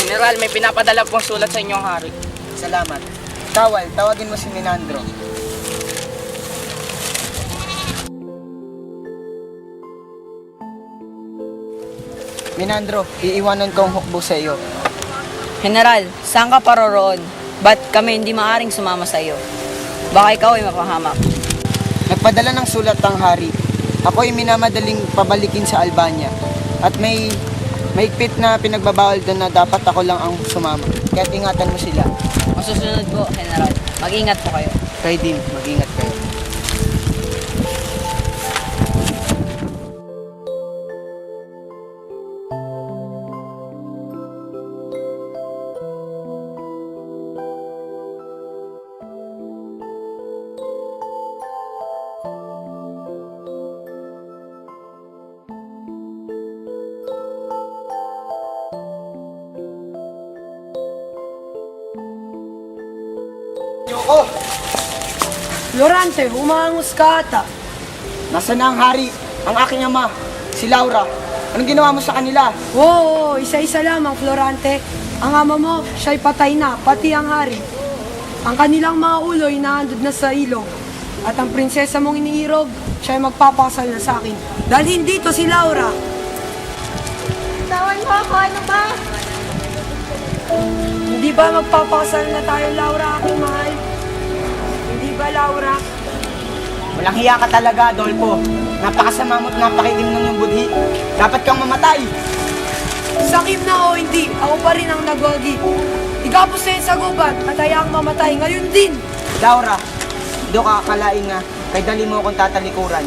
General, may pinapadala pong sulat sa inyong hari. Salamat. Kawal, tawagin mo si Minandro. Minandro, iiwanan ko ang hukbo sa iyo. General, saan ka paroroon? Ba't kami hindi maaring sumama sa iyo? Baka ikaw ay mapahamak. Nagpadala ng sulat ang hari. Ako ay minamadaling pabalikin sa Albania. At may mahigpit na pinagbabawal doon na dapat ako lang ang sumama. Kaya ingatan mo sila. Masusunod po, General. Mag-ingat po kayo. Kayo din, mag-ingat kayo. Yoko! Florante, umangos ka ata. Nasaan na ang hari? Ang aking ama, si Laura. Anong ginawa mo sa kanila? Oo, isa-isa lamang, Florante. Ang ama mo, siya'y patay na, pati ang hari. Ang kanilang mga ulo'y naandod na sa ilog. At ang prinsesa mong iniirog, siya'y magpapakasal na sa akin. Dalhin dito si Laura. Tawan mo ako, ano ba? Hindi ba magpapakasal na tayo, Laura, aking mahal? Hindi ba, Laura? Walang hiya ka talaga, Adolfo. Napakasama mo't napakitim ng iyong budhi. Dapat kang mamatay. Sakim na o hindi, ako pa rin ang nagwagi. Igapos na yun sa gubat at hayaang mamatay ngayon din. Laura, do ka akalain nga, kay dali mo akong tatalikuran.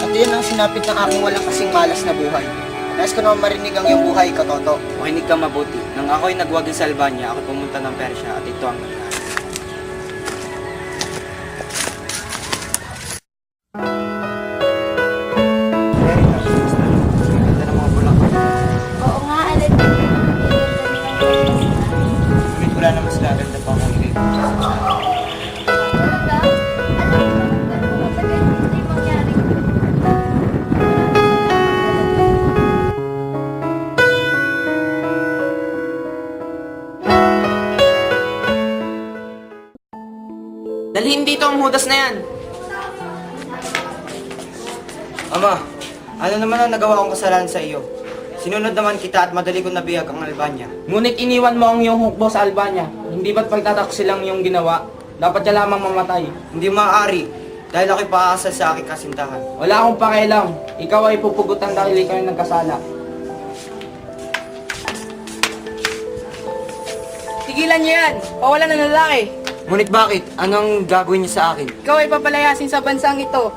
At yun ang sinapit ng aking walang kasing malas na buhay. Nais ko naman marinig ang iyong buhay, Katoto. Makinig kang mabuti. Nang ako'y nagwagi sa Albania, ako pumunta ng Persya at ito ang nangyari. Ganda ng mga bulaklak. Oo nga, alam mo. Ngunit wala na mas gaganda pa akong ilip. Talaga? Alam mo, matagal hindi mangyari. Dalhin dito ang hudas na yan. Ama, ano naman ang nagawa kong kasalanan sa iyo? Sinunod naman kita at madali kong nabiyag ang Albania. Ngunit iniwan mo ang iyong hukbo sa Albania. Hindi ba't pagtataksil lang iyong ginawa? Dapat ka lamang mamatay. Hindi maaari, dahil ako'y paasal sa aking kasintahan. Wala akong pakialam. Ikaw ay pupugutan dahil ikaw ay nagkasala. Tigilan niyo yan! Pawalan ng lalaki! Ngunit bakit? Anong gagawin niya sa akin? Ikaw ay papalayasin sa bansang ito.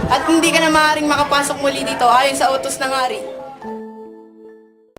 At hindi ka na maaaring makapasok muli dito ayon sa utos ng hari.